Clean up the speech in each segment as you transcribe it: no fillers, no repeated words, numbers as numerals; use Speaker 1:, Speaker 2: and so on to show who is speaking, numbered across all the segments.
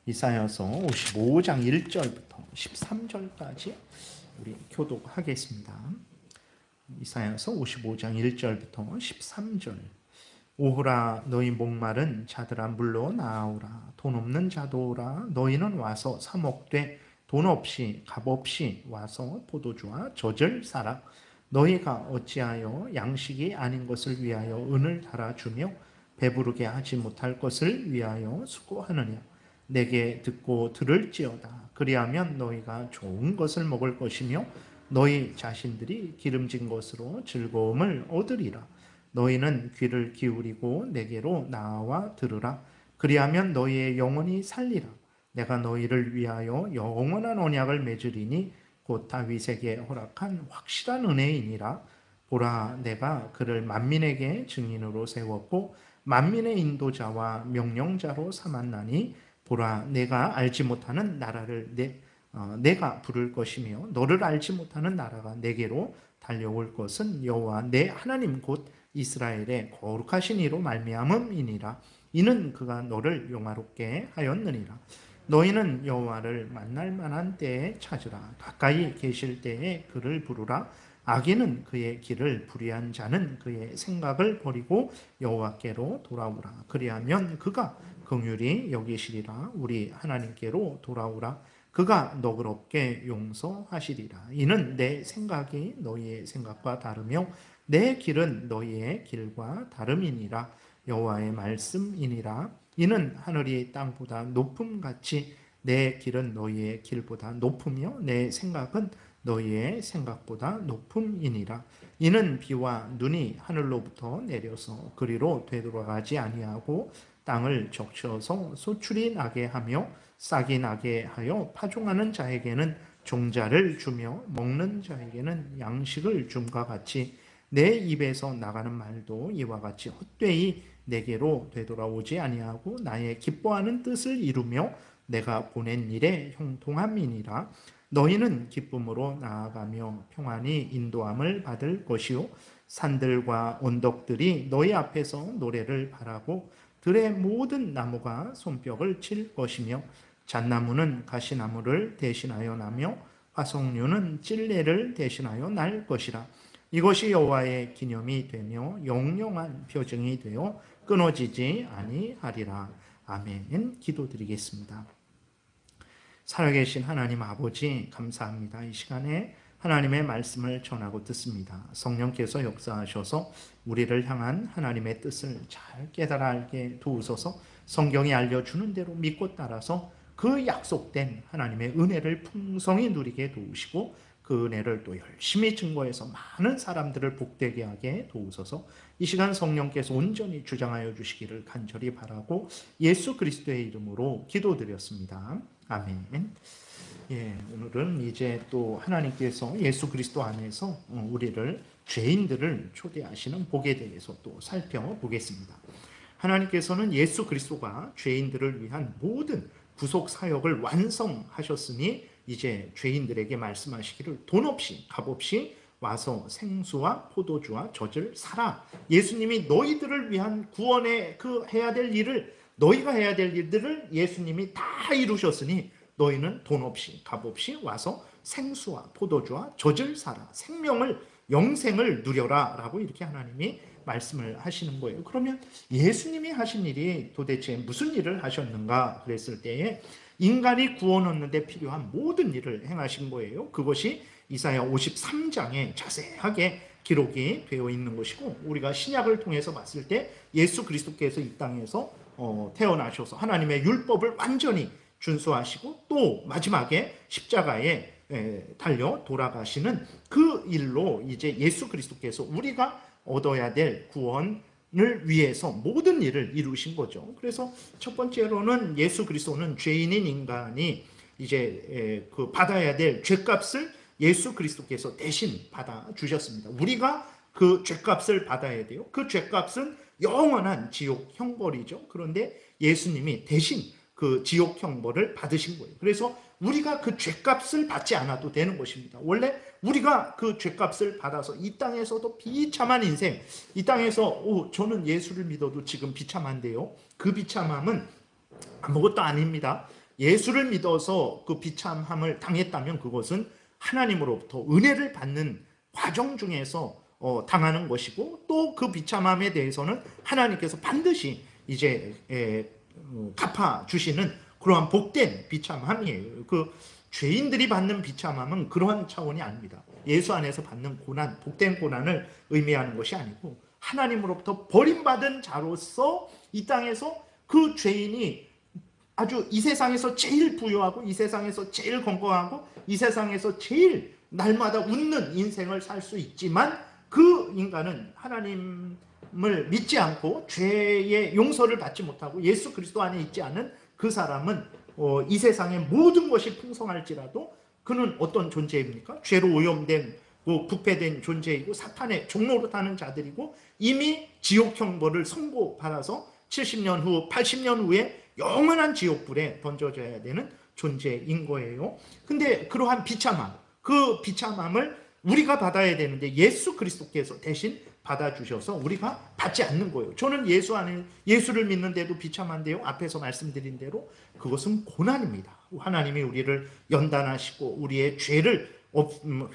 Speaker 1: 이사야서 55장 1절부터 13절까지 우리 교독하겠습니다. 이사야서 55장 1절부터 13절. 오호라 너희 목마른 자들아 물러 나아오라. 돈 없는 자도 오라. 너희는 와서 사 먹되 돈 없이 값 없이 와서 포도주와 젖을 사라. 너희가 어찌하여 양식이 아닌 것을 위하여 은을 달아주며 배부르게 하지 못할 것을 위하여 수고하느냐. 내게 듣고 들을지어다. 그리하면 너희가 좋은 것을 먹을 것이며 너희 자신들이 기름진 것으로 즐거움을 얻으리라. 너희는 귀를 기울이고 내게로 나와 들으라. 그리하면 너희의 영혼이 살리라. 내가 너희를 위하여 영원한 언약을 맺으리니 곧 다윗에게 허락한 확실한 은혜이니라. 보라, 내가 그를 만민에게 증인으로 세웠고 만민의 인도자와 명령자로 삼았나니 보라, 내가 알지 못하는 나라를 내가 부를 것이며 너를 알지 못하는 나라가 내게로 달려올 것은 여호와 내 하나님 곧 이스라엘의 거룩하신 이로 말미암음이니라. 이는 그가 너를 영화롭게 하였느니라. 너희는 여호와를 만날 만한 때에 찾으라. 가까이 계실 때에 그를 부르라. 악인은 그의 길을 불의한 자는 그의 생각을 버리고 여호와께로 돌아오라. 그리하면 그가 긍휼히 여기시리라. 우리 하나님께로 돌아오라. 그가 너그럽게 용서하시리라. 이는 내 생각이 너희의 생각과 다르며 내 길은 너희의 길과 다름이니라. 여호와의 말씀이니라. 이는 하늘이 땅보다 높음같이 내 길은 너희의 길보다 높으며 내 생각은 너희의 생각보다 높음이니라. 이는 비와 눈이 하늘로부터 내려서 그리로 되돌아가지 아니하고 땅을 적셔서 소출이 나게 하며 싹이 나게 하여 파종하는 자에게는 종자를 주며 먹는 자에게는 양식을 줌과 같이 내 입에서 나가는 말도 이와 같이 헛되이 내게로 되돌아오지 아니하고 나의 기뻐하는 뜻을 이루며 내가 보낸 일에 형통함이니라. 너희는 기쁨으로 나아가며 평안히 인도함을 받을 것이요 산들과 언덕들이 너희 앞에서 노래를 바라고 들의 모든 나무가 손뼉을 칠 것이며 잣나무는 가시나무를 대신하여 나며 화석류는 찔레를 대신하여 날 것이라. 이것이 여호와의 기념이 되며 영영한 표징이 되어 끊어지지 아니하리라. 아멘. 기도드리겠습니다. 살아계신 하나님 아버지 감사합니다. 이 시간에 하나님의 말씀을 전하고 듣습니다. 성령께서 역사하셔서 우리를 향한 하나님의 뜻을 잘 깨달아 알게 도우소서. 성경이 알려주는 대로 믿고 따라서 그 약속된 하나님의 은혜를 풍성히 누리게 도우시고 그 은혜를 또 열심히 증거해서 많은 사람들을 복되게 하게 도우소서. 이 시간 성령께서 온전히 주장하여 주시기를 간절히 바라고 예수 그리스도의 이름으로 기도드렸습니다. 아멘. 오늘은 이제 또 하나님께서 예수 그리스도 안에서 우리를 죄인들을 초대하시는 복에 대해서 또 살펴보겠습니다. 하나님께서는 예수 그리스도가 죄인들을 위한 모든 구속 사역을 완성하셨으니 이제 죄인들에게 말씀하시기를 돈 없이 값 없이 와서 생수와 포도주와 젖을 사라. 예수님이 너희들을 위한 구원의 그 해야 될 일을 너희가 해야 될 일들을 예수님이 다 이루셨으니 너희는 돈 없이 값 없이 와서 생수와 포도주와 젖을 사라. 생명을 영생을 누려라 라고 이렇게 하나님이 말씀을 하시는 거예요. 그러면 예수님이 하신 일이 도대체 무슨 일을 하셨는가 그랬을 때에 인간이 구원 얻는 데 필요한 모든 일을 행하신 거예요. 그것이 이사야 53장에 자세하게 기록이 되어 있는 것이고 우리가 신약을 통해서 봤을 때 예수 그리스도께서 이 땅에서 태어나셔서 하나님의 율법을 완전히 준수하시고 또 마지막에 십자가에 달려 돌아가시는 그 일로 이제 예수 그리스도께서 우리가 얻어야 될 구원을 위해서 모든 일을 이루신 거죠. 그래서 첫 번째로는 예수 그리스도는 죄인인 인간이 이제 그 받아야 될 죄값을 예수 그리스도께서 대신 받아 주셨습니다. 우리가 그 죄값을 받아야 돼요. 그 죄값은 영원한 지옥 형벌이죠. 그런데 예수님이 대신 그 지옥 형벌을 받으신 거예요. 그래서 우리가 그 죄값을 받지 않아도 되는 것입니다. 원래 우리가 그 죄값을 받아서 이 땅에서도 비참한 인생, 이 땅에서 저는 예수를 믿어도 지금 비참한데요. 그 비참함은 아무것도 아닙니다. 예수를 믿어서 그 비참함을 당했다면 그것은 하나님으로부터 은혜를 받는 과정 중에서 당하는 것이고, 또 그 비참함에 대해서는 하나님께서 반드시 이제 갚아주시는 그러한 복된 비참함이에요. 그 죄인들이 받는 비참함은 그러한 차원이 아닙니다. 예수 안에서 받는 고난, 복된 고난을 의미하는 것이 아니고, 하나님으로부터 버림받은 자로서 이 땅에서 그 죄인이 아주 이 세상에서 제일 부유하고, 이 세상에서 제일 건강하고, 이 세상에서 제일 날마다 웃는 인생을 살 수 있지만, 그 인간은 하나님을 믿지 않고 죄의 용서를 받지 못하고 예수 그리스도 안에 있지 않은 그 사람은 이 세상의 모든 것이 풍성할지라도 그는 어떤 존재입니까? 죄로 오염된 부패된 존재이고, 사탄의 종로로 타는 자들이고, 이미 지옥형 벌을 선고받아서 70년 후 80년 후에 영원한 지옥불에 던져져야 되는 존재인 거예요. 근데 그러한 비참함, 그 비참함을 우리가 받아야 되는데 예수 그리스도께서 대신 받아주셔서 우리가 받지 않는 거예요. 저는 예수를 믿는데도 비참한데요, 앞에서 말씀드린 대로 그것은 고난입니다. 하나님이 우리를 연단하시고 우리의 죄를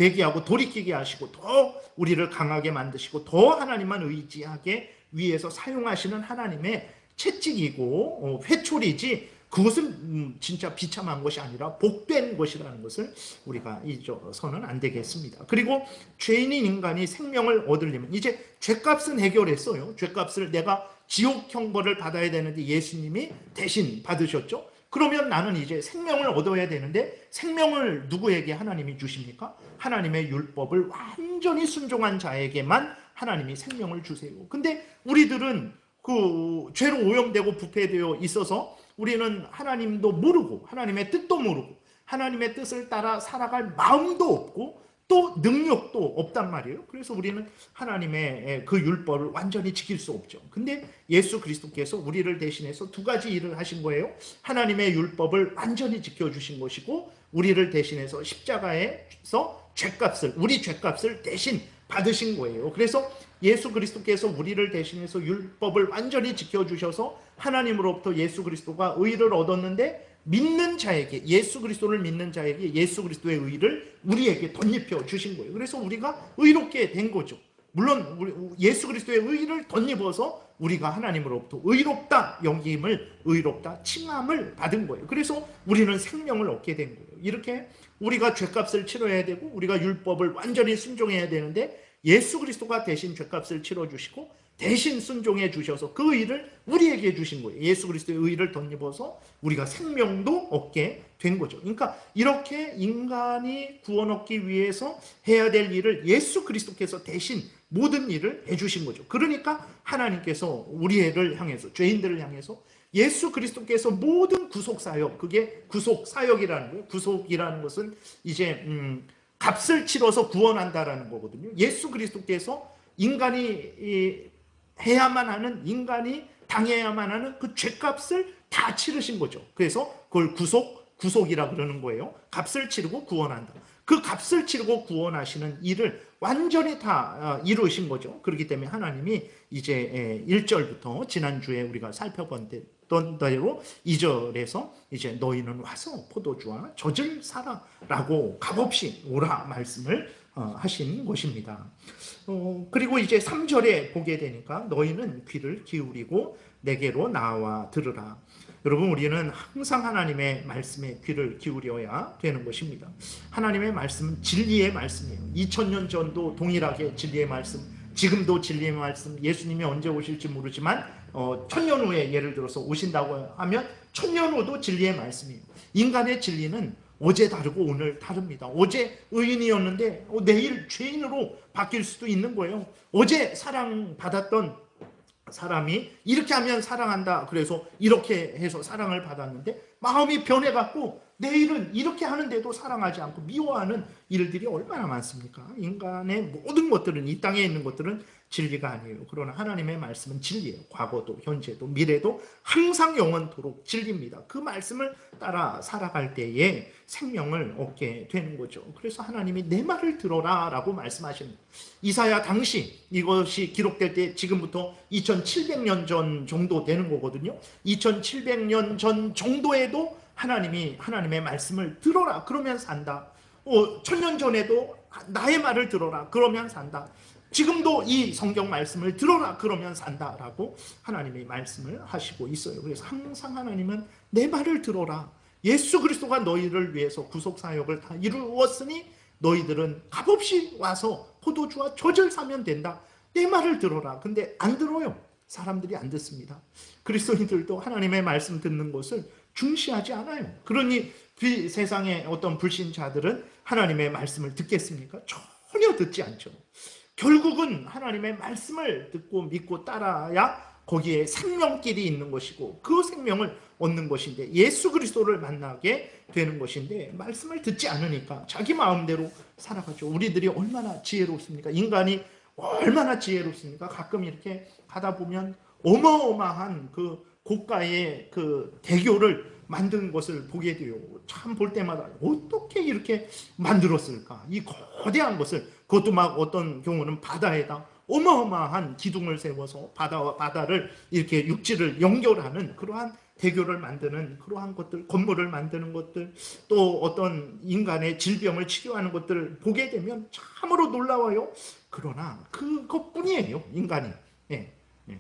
Speaker 1: 회개하고 돌이키게 하시고, 더 우리를 강하게 만드시고, 더 하나님만 의지하게 위해서 사용하시는 하나님의 채찍이고 회초리지, 그것은 진짜 비참한 것이 아니라 복된 것이라는 것을 우리가 잊어서는 안 되겠습니다. 그리고 죄인인 인간이 생명을 얻으려면 이제 죄값은 해결했어요. 죄값을 내가 지옥 형벌을 받아야 되는데 예수님이 대신 받으셨죠. 그러면 나는 이제 생명을 얻어야 되는데, 생명을 누구에게 하나님이 주십니까? 하나님의 율법을 완전히 순종한 자에게만 하나님이 생명을 주세요. 근데 우리들은 그 죄로 오염되고 부패되어 있어서 우리는 하나님도 모르고 하나님의 뜻도 모르고 하나님의 뜻을 따라 살아갈 마음도 없고 또 능력도 없단 말이에요. 그래서 우리는 하나님의 그 율법을 완전히 지킬 수 없죠. 근데 예수 그리스도께서 우리를 대신해서 두 가지 일을 하신 거예요. 하나님의 율법을 완전히 지켜주신 것이고, 우리를 대신해서 십자가에서 우리 죄값을 대신 받으신 거예요. 그래서 예수 그리스도께서 우리를 대신해서 율법을 완전히 지켜주셔서 하나님으로부터 예수 그리스도가 의를 얻었는데, 믿는 자에게, 예수 그리스도를 믿는 자에게 예수 그리스도의 의를 우리에게 덧입혀 주신 거예요. 그래서 우리가 의롭게 된 거죠. 물론 예수 그리스도의 의를 덧입어서 우리가 하나님으로부터 의롭다 여김을, 의롭다 칭함을 받은 거예요. 그래서 우리는 생명을 얻게 된 거예요. 이렇게 우리가 죄값을 치러야 되고 우리가 율법을 완전히 순종해야 되는데, 예수 그리스도가 대신 죄값을 치러주시고 대신 순종해 주셔서 그 의를 우리에게 주신 거예요. 예수 그리스도의 의를 덧입어서 우리가 생명도 얻게 된 거죠. 그러니까 이렇게 인간이 구원 얻기 위해서 해야 될 일을 예수 그리스도께서 대신 모든 일을 해주신 거죠. 그러니까 하나님께서 우리를 향해서, 죄인들을 향해서 예수 그리스도께서 모든 구속사역, 그게 구속사역이라는 거예요. 구속이라는 것은 이제 값을 치러서 구원한다라는 거거든요. 예수 그리스도께서 인간이 해야만 하는, 인간이 당해야만 하는 그 죄값을 다 치르신 거죠. 그래서 그걸 구속이라 그러는 거예요. 값을 치르고 구원한다. 그 값을 치르고 구원하시는 일을 완전히 다 이루신 거죠. 그렇기 때문에 하나님이 이제 1절부터 지난주에 우리가 살펴봤던 대로 2절에서 이제 너희는 와서 포도주와 젖을 사라라고 값없이 오라 말씀을 하신 것입니다. 그리고 이제 3절에 보게 되니까 너희는 귀를 기울이고 내게로 나와 들으라. 여러분, 우리는 항상 하나님의 말씀에 귀를 기울여야 되는 것입니다. 하나님의 말씀은 진리의 말씀이에요. 2000년 전도 동일하게 진리의 말씀, 지금도 진리의 말씀, 예수님이 언제 오실지 모르지만 1000년 후에 예를 들어서 오신다고 하면 1000년 후도 진리의 말씀이에요. 인간의 진리는 어제 다르고 오늘 다릅니다. 어제 의인이었는데 내일 죄인으로 바뀔 수도 있는 거예요. 어제 사랑받았던 사람이 이렇게 하면 사랑한다, 그래서 이렇게 해서 사랑을 받았는데 마음이 변해갖고 내일은 이렇게 하는데도 사랑하지 않고 미워하는 일들이 얼마나 많습니까? 인간의 모든 것들은, 이 땅에 있는 것들은 진리가 아니에요. 그러나 하나님의 말씀은 진리예요. 과거도 현재도 미래도 항상 영원토록 진리입니다. 그 말씀을 따라 살아갈 때에 생명을 얻게 되는 거죠. 그래서 하나님이 내 말을 들어라 라고 말씀하십니다. 이사야 당시 이것이 기록될 때 지금부터 2700년 전 정도 되는 거거든요. 2700년 전 정도에도 하나님의 말씀을 들어라. 그러면 산다. 1000년 전에도 나의 말을 들어라. 그러면 산다. 지금도 이 성경 말씀을 들어라. 그러면 산다라고 하나님의 말씀을 하시고 있어요. 그래서 항상 하나님은 내 말을 들어라. 예수 그리스도가 너희를 위해서 구속 사역을 다 이루었으니 너희들은 값없이 와서 포도주와 젖을 사면 된다. 내 말을 들어라. 근데 안 들어요. 사람들이 안 듣습니다. 그리스도인들도 하나님의 말씀 듣는 것을 중시하지 않아요. 그러니 그 세상의 어떤 불신자들은 하나님의 말씀을 듣겠습니까? 전혀 듣지 않죠. 결국은 하나님의 말씀을 듣고 믿고 따라야 거기에 생명길이 있는 것이고 그 생명을 얻는 것인데 예수 그리스도를 만나게 되는 것인데 말씀을 듣지 않으니까 자기 마음대로 살아가죠. 우리들이 얼마나 지혜롭습니까? 인간이 얼마나 지혜롭습니까? 가끔 이렇게 가다 보면 어마어마한 그 고가의 그 대교를 만든 것을 보게 돼요. 참 볼 때마다 어떻게 이렇게 만들었을까? 이 거대한 것을, 그것도 막 어떤 경우는 바다에다 어마어마한 기둥을 세워서 바다와 바다를 이렇게 육지를 연결하는 그러한 대교를 만드는 그러한 것들, 건물을 만드는 것들, 또 어떤 인간의 질병을 치료하는 것들을 보게 되면 참으로 놀라워요. 그러나 그것뿐이에요, 인간이. 예, 예.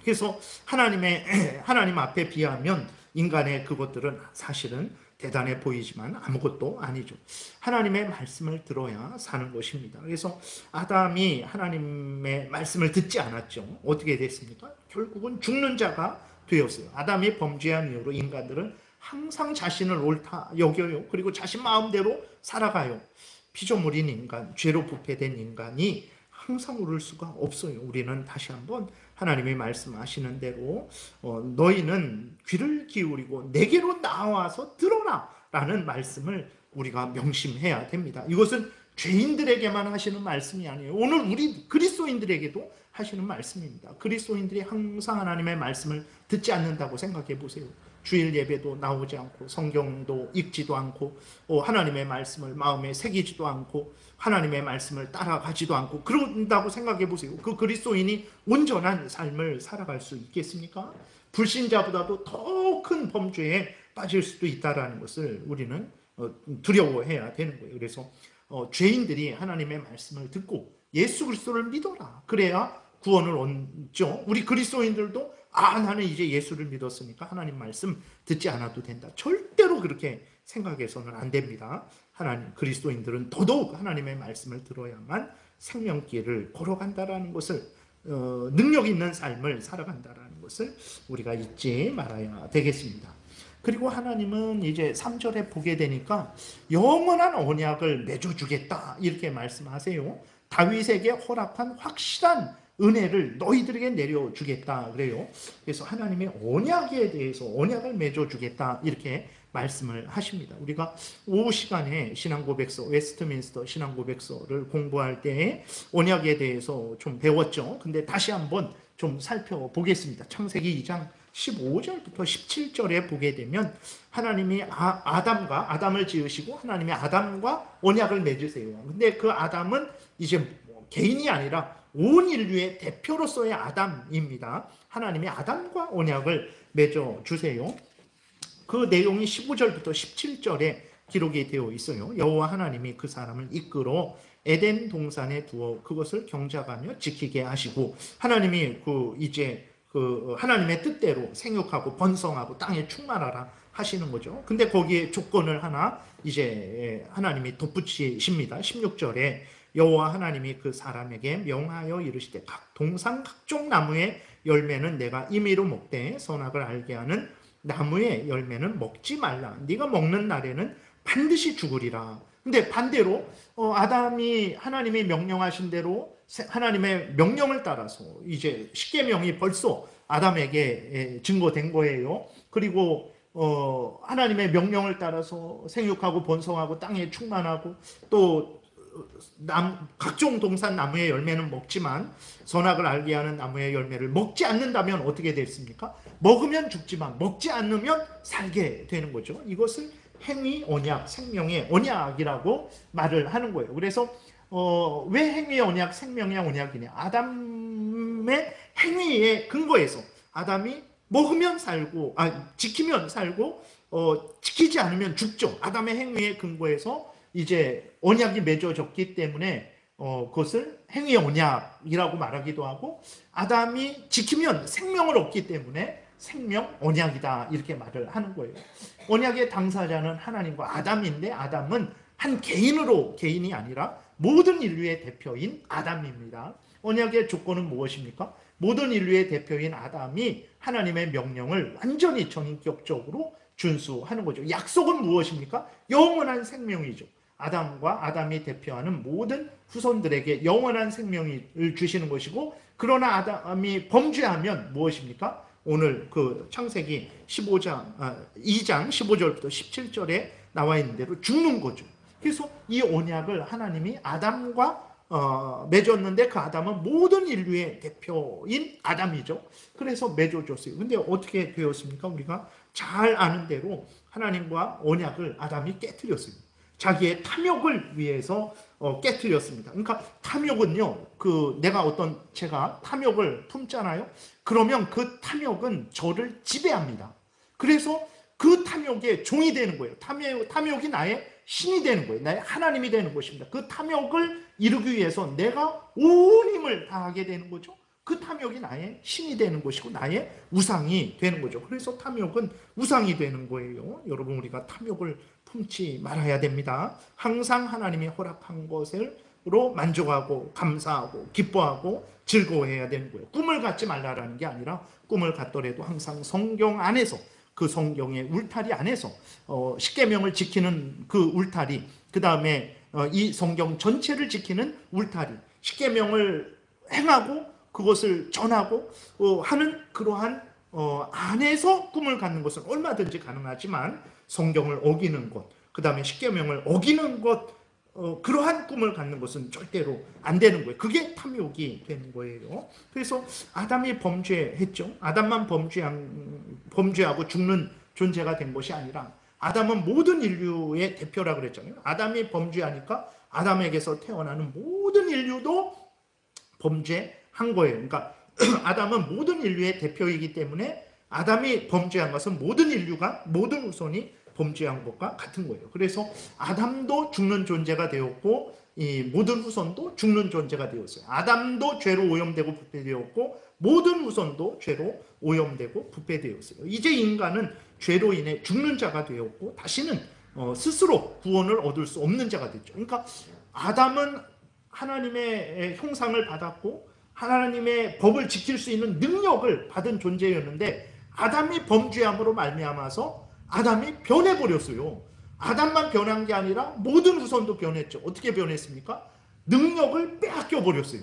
Speaker 1: 그래서 하나님 앞에 비하면 인간의 그것들은 사실은 대단해 보이지만 아무것도 아니죠. 하나님의 말씀을 들어야 사는 것입니다. 그래서 아담이 하나님의 말씀을 듣지 않았죠. 어떻게 됐습니까? 결국은 죽는 자가 되었어요. 아담이 범죄한 이후로 인간들은 항상 자신을 옳다 여겨요. 그리고 자신 마음대로 살아가요. 피조물인 인간, 죄로 부패된 인간이 항상 옳을 수가 없어요. 우리는 다시 한번 하나님이 말씀하시는 대로 너희는 귀를 기울이고 내게로 나와서 들어라 라는 말씀을 우리가 명심해야 됩니다. 이것은 죄인들에게만 하시는 말씀이 아니에요. 오늘 우리 그리스도인들에게도 하시는 말씀입니다. 그리스도인들이 항상 하나님의 말씀을 듣지 않는다고 생각해 보세요. 주일 예배도 나오지 않고 성경도 읽지도 않고 하나님의 말씀을 마음에 새기지도 않고 하나님의 말씀을 따라가지도 않고 그런다고 생각해 보세요. 그 그리스도인이 온전한 삶을 살아갈 수 있겠습니까? 불신자보다도 더 큰 범죄에 빠질 수도 있다는 것을 우리는 두려워해야 되는 거예요. 그래서 죄인들이 하나님의 말씀을 듣고 예수 그리스도를 믿어라. 그래야 구원을 얻죠. 우리 그리스도인들도 나는 이제 예수를 믿었으니까 하나님 말씀 듣지 않아도 된다. 절대로 그렇게 생각해서는 안 됩니다. 하나님 그리스도인들은 더더욱 하나님의 말씀을 들어야만 생명길을 걸어간다라는 것을 능력 있는 삶을 살아간다라는 것을 우리가 잊지 말아야 되겠습니다. 그리고 하나님은 이제 3절에 보게 되니까 영원한 언약을 맺어주겠다 이렇게 말씀하세요. 다윗에게 허락한 확실한 은혜를 너희들에게 내려주겠다 그래요. 그래서 하나님의 언약에 대해서 언약을 맺어주겠다 이렇게 말씀을 하십니다. 우리가 오후 시간에 신앙고백서, 웨스트민스터 신앙고백서를 공부할 때 언약에 대해서 좀 배웠죠. 근데 다시 한번 좀 살펴보겠습니다. 창세기 2장 15절부터 17절에 보게 되면 하나님이 아담을 지으시고 하나님이 아담과 언약을 맺으세요. 근데 그 아담은 이제 개인이 아니라 온 인류의 대표로서의 아담입니다. 하나님이 아담과 언약을 맺어주세요. 그 내용이 15절부터 17절에 기록이 되어 있어요. 여호와 하나님이 그 사람을 이끌어 에덴 동산에 두어 그것을 경작하며 지키게 하시고 하나님이 하나님의 뜻대로 생육하고 번성하고 땅에 충만하라 하시는 거죠. 근데 거기에 조건을 하나 이제 하나님이 덧붙이십니다. 16절에 여호와 하나님이 그 사람에게 명하여 이르시되 각 동산 각종 나무의 열매는 내가 임의로 먹되 선악을 알게 하는 나무의 열매는 먹지 말라. 네가 먹는 날에는 반드시 죽으리라. 근데 반대로 아담이 하나님이 명령하신 대로 하나님의 명령을 따라서 이제 십계명이 벌써 아담에게 증거된 거예요. 그리고 하나님의 명령을 따라서 생육하고 번성하고 땅에 충만하고 또 각종 동산 나무의 열매는 먹지만 선악을 알게 하는 나무의 열매를 먹지 않는다면 어떻게 됐습니까? 먹으면 죽지만 먹지 않으면 살게 되는 거죠. 이것을 행위 언약, 생명의 언약이라고 말을 하는 거예요. 그래서 왜 행위의 언약, 생명의 언약이냐? 아담의 행위에 근거해서 아담이 먹으면 살고, 지키면 살고, 지키지 않으면 죽죠. 아담의 행위에 근거해서 이제 언약이 맺어졌기 때문에 그것을 행위의 언약이라고 말하기도 하고, 아담이 지키면 생명을 얻기 때문에 생명 언약이다 이렇게 말을 하는 거예요. 언약의 당사자는 하나님과 아담인데, 아담은 한 개인이 아니라 모든 인류의 대표인 아담입니다. 언약의 조건은 무엇입니까? 모든 인류의 대표인 아담이 하나님의 명령을 완전히 전인격적으로 준수하는 거죠. 약속은 무엇입니까? 영원한 생명이죠. 아담과 아담이 대표하는 모든 후손들에게 영원한 생명을 주시는 것이고, 그러나 아담이 범죄하면 무엇입니까? 오늘 그 창세기 2장 15절부터 17절에 나와 있는 대로 죽는 거죠. 그래서 이 언약을 하나님이 아담과 맺었는데, 그 아담은 모든 인류의 대표인 아담이죠. 그래서 맺어줬어요. 근데 어떻게 되었습니까? 우리가 잘 아는 대로 하나님과 언약을 아담이 깨뜨렸어요. 자기의 탐욕을 위해서 깨뜨렸습니다. 그러니까 탐욕은요, 제가 탐욕을 품잖아요. 그러면 그 탐욕은 저를 지배합니다. 그래서 그 탐욕의 종이 되는 거예요. 탐욕이 나의 신이 되는 거예요. 나의 하나님이 되는 것입니다. 그 탐욕을 이루기 위해서 내가 온 힘을 다하게 되는 거죠. 그 탐욕이 나의 신이 되는 것이고 나의 우상이 되는 거죠. 그래서 탐욕은 우상이 되는 거예요. 여러분, 우리가 탐욕을 품지 말아야 됩니다. 항상 하나님이 허락한 것으로 만족하고 감사하고 기뻐하고 즐거워해야 되는 거예요. 꿈을 갖지 말라라는 게 아니라, 꿈을 갖더라도 항상 성경 안에서, 그 성경의 울타리 안에서 십계명을 지키는 그 울타리, 그 다음에 이 성경 전체를 지키는 울타리, 십계명을 행하고 그것을 전하고 하는 그러한 안에서 꿈을 갖는 것은 얼마든지 가능하지만, 성경을 어기는 것, 그 다음에 십계명을 어기는 것, 그러한 꿈을 갖는 것은 절대로 안 되는 거예요. 그게 탐욕이 되는 거예요. 그래서 아담이 범죄했죠. 아담만 범죄하고 죽는 존재가 된 것이 아니라, 아담은 모든 인류의 대표라고 그랬잖아요. 아담이 범죄하니까 아담에게서 태어나는 모든 인류도 범죄한 거예요. 그러니까 아담은 모든 인류의 대표이기 때문에, 아담이 범죄한 것은 모든 인류가, 모든 후손이 범죄한 것과 같은 거예요. 그래서 아담도 죽는 존재가 되었고, 이 모든 후손도 죽는 존재가 되었어요. 아담도 죄로 오염되고 부패되었고, 모든 후손도 죄로 오염되고 부패되었어요. 이제 인간은 죄로 인해 죽는 자가 되었고, 다시는 스스로 구원을 얻을 수 없는 자가 됐죠. 그러니까 아담은 하나님의 형상을 받았고 하나님의 법을 지킬 수 있는 능력을 받은 존재였는데, 아담이 범죄함으로 말미암아서 아담이 변해버렸어요. 아담만 변한 게 아니라 모든 후손도 변했죠. 어떻게 변했습니까? 능력을 빼앗겨 버렸어요.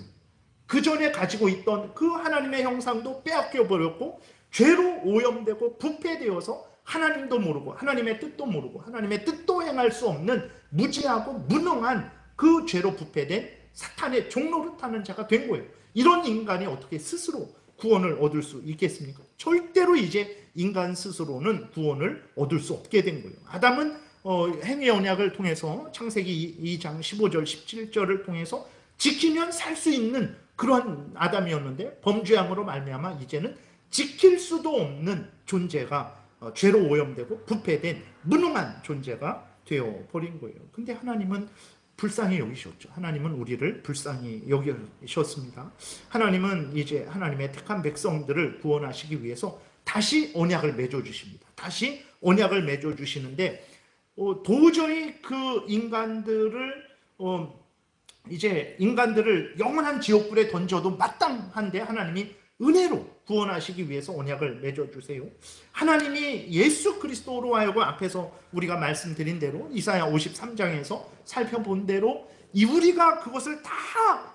Speaker 1: 그 전에 가지고 있던 그 하나님의 형상도 빼앗겨 버렸고, 죄로 오염되고 부패되어서 하나님도 모르고 하나님의 뜻도 모르고 하나님의 뜻도 행할 수 없는 무지하고 무능한 그 죄로 부패된 사탄의 종로를 타는 자가 된 거예요. 이런 인간이 어떻게 스스로 구원을 얻을 수 있겠습니까? 절대로 이제 인간 스스로는 구원을 얻을 수 없게 된 거예요. 아담은 행위 언약을 통해서, 창세기 2장 15절 17절을 통해서 지키면 살 수 있는 그런 아담이었는데, 범죄함으로 말미암아 이제는 지킬 수도 없는 존재가, 죄로 오염되고 부패된 무능한 존재가 되어버린 거예요. 근데 하나님은 불쌍히 여기셨죠. 하나님은 우리를 불쌍히 여기셨습니다. 하나님은 이제 하나님의 택한 백성들을 구원하시기 위해서 다시 언약을 맺어주십니다. 다시 언약을 맺어주시는데, 도저히 그 인간들을 영원한 지옥불에 던져도 마땅한데, 하나님이 은혜로 구원하시기 위해서 언약을 맺어주세요. 하나님이 예수 그리스도로 하여금, 앞에서 우리가 말씀드린 대로 이사야 53장에서 살펴본 대로 우리가 그것을 다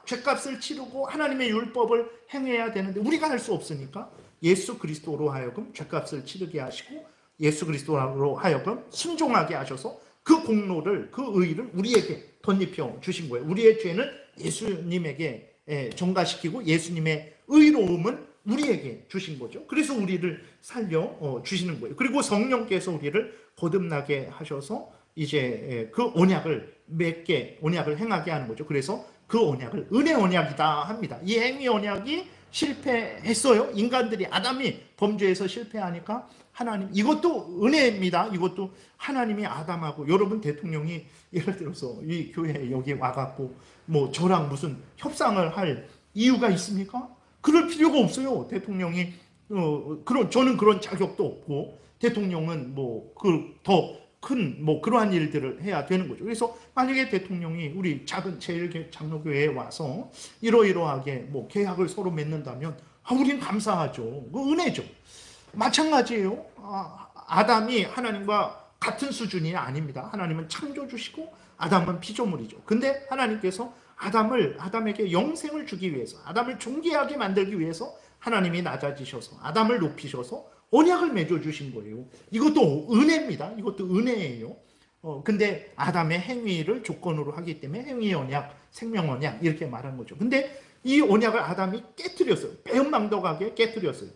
Speaker 1: 죄값을 치르고 하나님의 율법을 행해야 되는데, 우리가 할 수 없으니까 예수 그리스도로 하여금 죄값을 치르게 하시고, 예수 그리스도로 하여금 순종하게 하셔서 그 공로를, 그 의의를 우리에게 덧입혀 주신 거예요. 우리의 죄는 예수님에게 전가시키고 예수님의 의로움은 우리에게 주신 거죠. 그래서 우리를 살려 주시는 거예요. 그리고 성령께서 우리를 거듭나게 하셔서 이제 그 언약을 맺게, 언약을 행하게 하는 거죠. 그래서 그 언약을 은혜 언약이다 합니다. 이 행위 언약이 실패했어요. 인간들이, 아담이 범죄해서 실패하니까 하나님, 이것도 은혜입니다. 이것도 하나님이 아담하고, 여러분 대통령이 예를 들어서 이 교회에 여기 와갖고 뭐 저랑 무슨 협상을 할 이유가 있습니까? 그럴 필요가 없어요. 대통령이 저는 그런 자격도 없고, 대통령은 뭐 그 더 큰 뭐 그러한 일들을 해야 되는 거죠. 그래서 만약에 대통령이 우리 작은 제1장로교회에 와서 이러이러하게 뭐 계약을 서로 맺는다면 우리는 감사하죠. 그 은혜죠. 마찬가지예요. 아담이 하나님과 같은 수준이 아닙니다. 하나님은 창조주시고 아담은 피조물이죠. 근데 하나님께서 아담에게 영생을 주기 위해서, 아담을 존귀하게 만들기 위해서 하나님이 낮아지셔서 아담을 높이셔서 언약을 맺어주신 거예요. 이것도 은혜입니다. 이것도 은혜예요. 근데 아담의 행위를 조건으로 하기 때문에 행위 언약, 생명 언약 이렇게 말한 거죠. 근데 이 언약을 아담이 깨뜨렸어요. 배은망덕하게 깨뜨렸어요.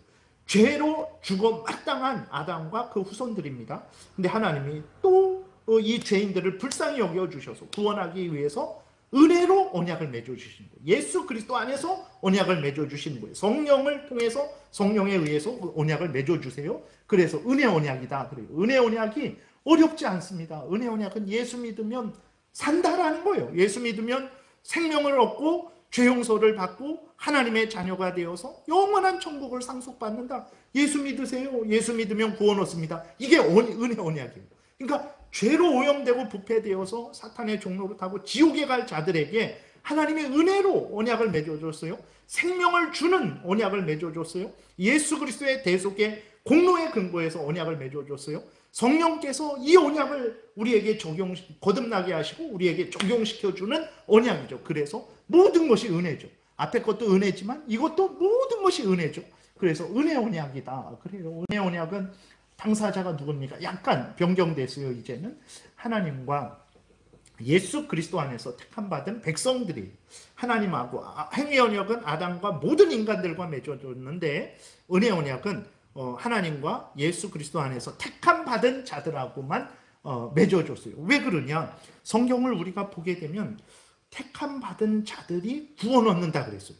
Speaker 1: 죄로 죽어 마땅한 아담과 그 후손들입니다. 근데 하나님이 또 이 죄인들을 불쌍히 여겨주셔서 구원하기 위해서 은혜로 언약을 맺어주시는 거예요. 예수 그리스도 안에서 언약을 맺어주시는 거예요. 성령을 통해서, 성령에 의해서 그 언약을 맺어주세요. 그래서 은혜 언약이다 그래요. 은혜 언약이 어렵지 않습니다. 은혜 언약은 예수 믿으면 산다라는 거예요. 예수 믿으면 생명을 얻고 죄 용서를 받고 하나님의 자녀가 되어서 영원한 천국을 상속받는다. 예수 믿으세요. 예수 믿으면 구원 얻습니다. 이게 은혜 언약이에요. 그러니까 죄로 오염되고 부패되어서 사탄의 종로를 타고 지옥에 갈 자들에게 하나님의 은혜로 언약을 맺어줬어요. 생명을 주는 언약을 맺어줬어요. 예수 그리스도의 대속의 공로에 근거해서 언약을 맺어줬어요. 성령께서 이 언약을 우리에게 거듭나게 하시고 우리에게 적용시켜주는 언약이죠. 그래서 모든 것이 은혜죠. 앞에 것도 은혜지만 이것도 모든 것이 은혜죠. 그래서 은혜 언약이다. 그래요. 은혜 언약은 당사자가 누굽니까? 약간 변경됐어요. 이제는 하나님과 예수 그리스도 안에서 택함받은 백성들이, 하나님하고, 행위 언약은 아담과 모든 인간들과 맺어줬는데 은혜 언약은 하나님과 예수 그리스도 안에서 택함받은 자들하고만 맺어줬어요. 왜 그러냐? 성경을 우리가 보게 되면 택함받은 자들이 구원 얻는다 그랬어요.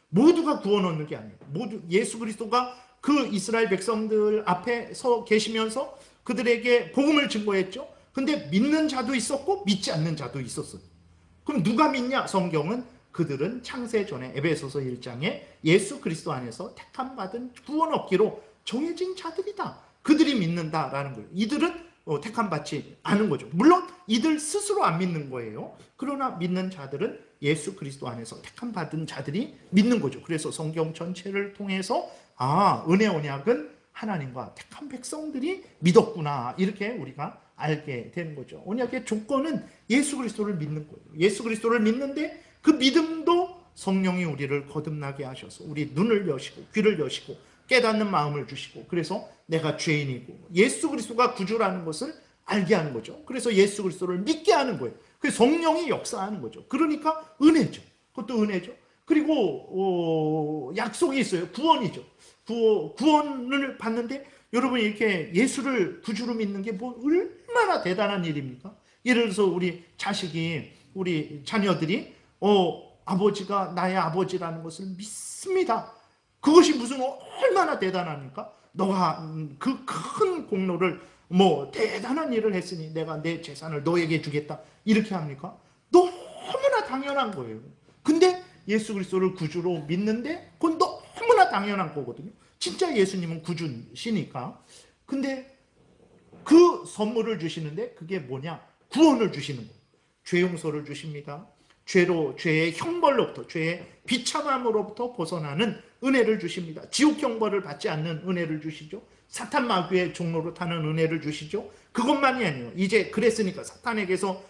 Speaker 1: 모두가 구원 얻는 게 아니에요. 모두 예수 그리스도가 그 이스라엘 백성들 앞에 서 계시면서 그들에게 복음을 증거했죠. 근데 믿는 자도 있었고 믿지 않는 자도 있었어요. 그럼 누가 믿냐? 성경은 그들은 창세 전에 에베소서 1장에 예수 그리스도 안에서 택함받은 구원 얻기로 정해진 자들이다. 그들이 믿는다라는 거예요. 이들은 택함받지 않은 거죠. 물론 이들 스스로 안 믿는 거예요. 그러나 믿는 자들은 예수 그리스도 안에서 택함받은 자들이 믿는 거죠. 그래서 성경 전체를 통해서 은혜 언약은 하나님과 택한 백성들이 믿었구나, 이렇게 우리가 알게 되는 거죠. 언약의 조건은 예수 그리스도를 믿는 거예요. 예수 그리스도를 믿는데 그 믿음도 성령이 우리를 거듭나게 하셔서 우리 눈을 여시고 귀를 여시고 깨닫는 마음을 주시고, 그래서 내가 죄인이고 예수 그리스도가 구주라는 것을 알게 하는 거죠. 그래서 예수 그리스도를 믿게 하는 거예요. 그래서 성령이 역사하는 거죠. 그러니까 은혜죠. 그것도 은혜죠. 그리고 약속이 있어요. 구원이죠. 구원을 받는데 여러분, 이렇게 예수를 구주로 믿는 게 뭐 얼마나 대단한 일입니까? 예를 들어서 우리 자식이, 우리 자녀들이 아버지가 나의 아버지라는 것을 믿습니다. 그것이 무슨 얼마나 대단합니까? 너가 그 큰 공로를, 뭐 대단한 일을 했으니 내가 내 재산을 너에게 주겠다, 이렇게 합니까? 너무나 당연한 거예요. 근데 예수 그리스도를 구주로 믿는데 그건 너무나 당연한 거거든요. 진짜 예수님은 구주시니까. 근데 그 선물을 주시는데 그게 뭐냐? 구원을 주시는 거예요. 죄 용서를 주십니다. 죄의 형벌로부터, 죄의 비참함으로부터 벗어나는 은혜를 주십니다. 지옥 형벌을 받지 않는 은혜를 주시죠. 사탄 마귀의 종로로 타는 은혜를 주시죠. 그것만이 아니에요. 이제 그랬으니까, 사탄에게서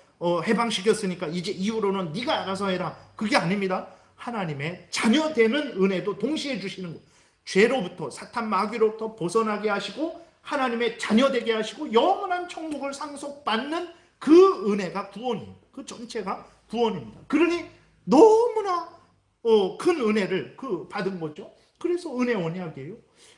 Speaker 1: 해방시켰으니까 이제 이후로는 네가 알아서 해라, 그게 아닙니다. 하나님의 자녀 되는 은혜도 동시에 주시는 거예요. 죄로부터, 사탄 마귀로부터 벗어나게 하시고 하나님의 자녀 되게 하시고 영원한 천국을 상속받는 그 은혜가 구원이에요. 그 전체가 구원입니다. 그러니 너무나 큰 은혜를 받은 거죠. 그래서 은혜 언약이에요.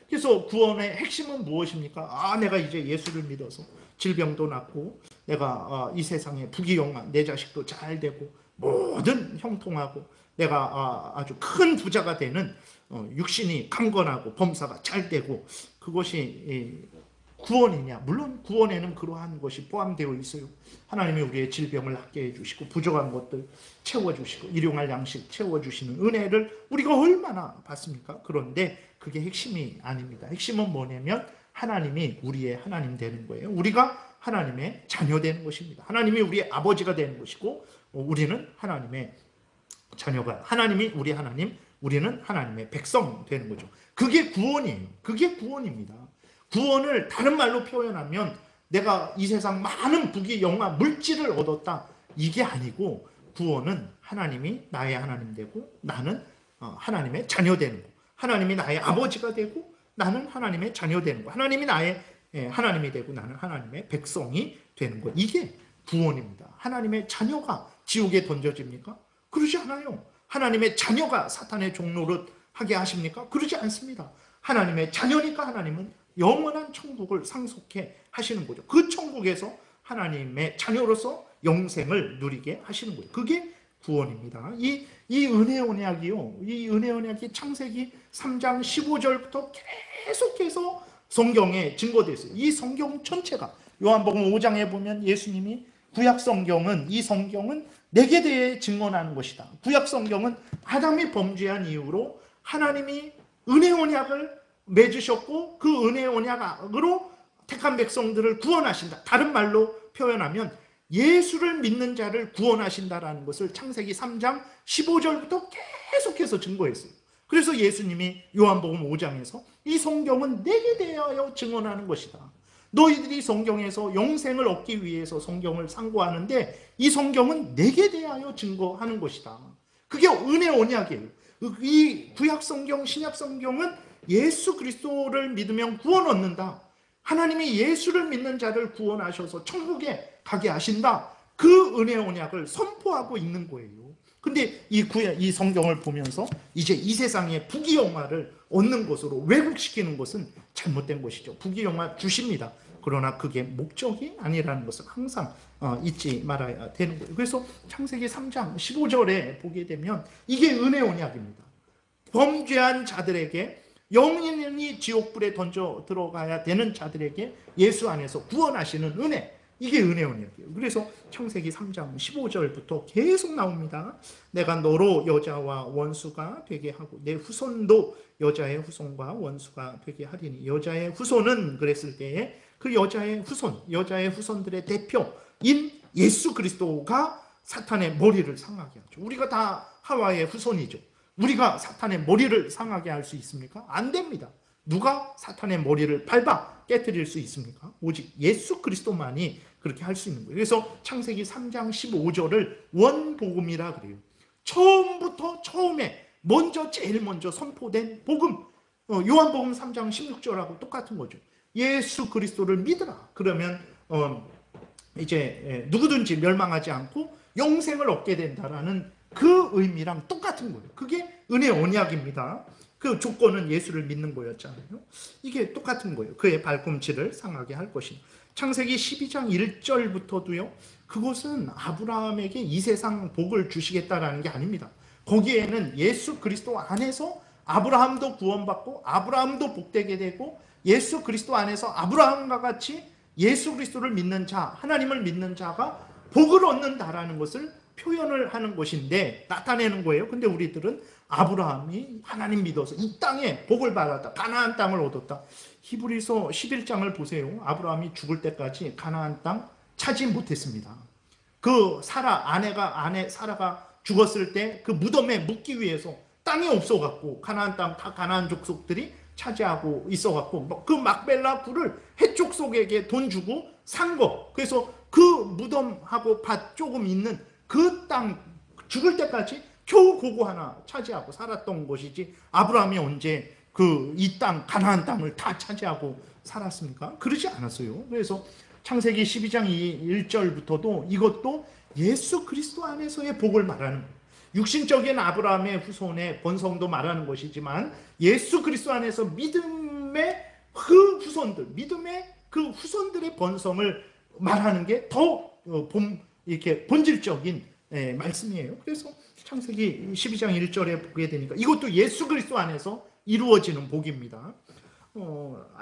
Speaker 1: 그래서 구원의 핵심은 무엇입니까? 내가 이제 예수를 믿어서 질병도 낫고 내가 이 세상에 부귀영화, 내 자식도 잘 되고 모든 형통하고 내가 아주 큰 부자가 되는 육신이 강건하고 범사가 잘 되고 그것이 구원이냐? 물론 구원에는 그러한 것이 포함되어 있어요. 하나님이 우리의 질병을 낫게 해주시고 부족한 것들 채워주시고 일용할 양식 채워주시는 은혜를 우리가 얼마나 받습니까? 그런데 그게 핵심이 아닙니다. 핵심은 뭐냐면 하나님이 우리의 하나님 되는 거예요. 우리가 하나님의 자녀 되는 것입니다. 하나님이 우리의 아버지가 되는 것이고 우리는 하나님의 자녀가, 하나님이 우리 하나님, 우리는 하나님의 백성 되는 거죠. 그게 구원이에요. 그게 구원입니다. 구원을 다른 말로 표현하면 내가 이 세상 많은 부귀 영화 물질을 얻었다, 이게 아니고 구원은 하나님이 나의 하나님 되고 나는 하나님의 자녀 되는 거, 하나님이 나의 아버지가 되고 나는 하나님의 자녀 되는 거, 하나님이 나의 하나님이 되고 나는 하나님의 백성이 되는 거, 이게 구원입니다. 하나님의 자녀가 지옥에 던져집니까? 그러지 않아요. 하나님의 자녀가 사탄의 종노릇 하게 하십니까? 그러지 않습니다. 하나님의 자녀니까 하나님은 영원한 천국을 상속해 하시는 거죠. 그 천국에서 하나님의 자녀로서 영생을 누리게 하시는 거예요. 그게 구원입니다. 이 은혜 언약이요. 이 은혜 언약이 창세기 3장 15절부터 계속해서 성경에 증거되어 있어요. 이 성경 전체가 요한복음 5장에 보면 예수님이 구약 성경은, 이 성경은 내게 대해 증언하는 것이다. 구약 성경은 아담이 범죄한 이후로 하나님이 은혜 언약을 맺으셨고 그 은혜 언약으로 택한 백성들을 구원하신다. 다른 말로 표현하면 예수를 믿는 자를 구원하신다라는 것을 창세기 3장 15절부터 계속해서 증거했어요. 그래서 예수님이 요한복음 5장에서 이 성경은 내게 대하여 증언하는 것이다. 너희들이 성경에서 영생을 얻기 위해서 성경을 상고하는데 이 성경은 내게 대하여 증거하는 것이다. 그게 은혜 언약이에요. 이 구약 성경, 신약 성경은 예수 그리스도를 믿으면 구원 얻는다. 하나님이 예수를 믿는 자를 구원하셔서 천국에 가게 하신다. 그 은혜 언약을 선포하고 있는 거예요. 근데 이 성경을 보면서 이제 이 세상의 부귀영화를 얻는 것으로 왜곡시키는 것은 잘못된 것이죠. 부귀영화 주십니다. 그러나 그게 목적이 아니라는 것을 항상 잊지 말아야 되는 거예요. 그래서 창세기 3장 15절에 보게 되면 이게 은혜 언약입니다. 범죄한 자들에게, 영원히 지옥불에 던져 들어가야 되는 자들에게 예수 안에서 구원하시는 은혜, 이게 은혜 언약이에요. 그래서 창세기 3장 15절부터 계속 나옵니다. 내가 너로 여자와 원수가 되게 하고 내 후손도 여자의 후손과 원수가 되게 하리니. 여자의 후손은 그랬을 때에 그 여자의 후손들의 대표인 예수 그리스도가 사탄의 머리를 상하게 하죠. 우리가 다 하와의 후손이죠. 우리가 사탄의 머리를 상하게 할 수 있습니까? 안 됩니다. 누가 사탄의 머리를 밟아 깨뜨릴 수 있습니까? 오직 예수 그리스도만이 그렇게 할 수 있는 거예요. 그래서 창세기 3장 15절을 원복음이라 그래요. 처음에 제일 먼저 선포된 복음, 요한복음 3장 16절하고 똑같은 거죠. 예수 그리스도를 믿으라. 그러면 이제 누구든지 멸망하지 않고 영생을 얻게 된다라는 그 의미랑 똑같은 거예요. 그게 은혜 언약입니다. 그 조건은 예수를 믿는 거였잖아요. 이게 똑같은 거예요. 그의 발꿈치를 상하게 할 것이다. 창세기 12장 1절부터도요. 그것은 아브라함에게 이 세상 복을 주시겠다라는 게 아닙니다. 거기에는 예수 그리스도 안에서 아브라함도 구원받고 아브라함도 복되게 되고 예수 그리스도 안에서 아브라함과 같이 예수 그리스도를 믿는 자, 하나님을 믿는 자가 복을 얻는다라는 것을 표현을 하는 것인데, 나타내는 거예요. 근데 우리들은 아브라함이 하나님 믿어서 이 땅에 복을 받았다, 가나안 땅을 얻었다. 히브리서 11장을 보세요. 아브라함이 죽을 때까지 가나안 땅 차지 못했습니다. 그 사라가 죽었을 때 그 무덤에 묻기 위해서 땅이 없어갖고 가나안 땅 다 가나안 족속들이 차지하고 있어갖고 그 막벨라 굴을 해족속에게 돈 주고 산 거. 그래서 그 무덤하고 밭 조금 있는 그 땅 죽을 때까지 겨우 그거 하나 차지하고 살았던 것이지, 아브라함이 언제 이 땅 가나안 땅을 다 차지하고 살았습니까? 그러지 않았어요. 그래서 창세기 12장 1절부터도 이것도 예수 그리스도 안에서의 복을 말하는 거예요. 육신적인 아브라함의 후손의 번성도 말하는 것이지만 예수 그리스도 안에서 믿음의 그 후손들, 믿음의 그 후손들의 번성을 말하는 게 더 이렇게 본질적인 말씀이에요. 그래서 창세기 12장 1절에 보게 되니까 이것도 예수 그리스도 안에서 이루어지는 복입니다.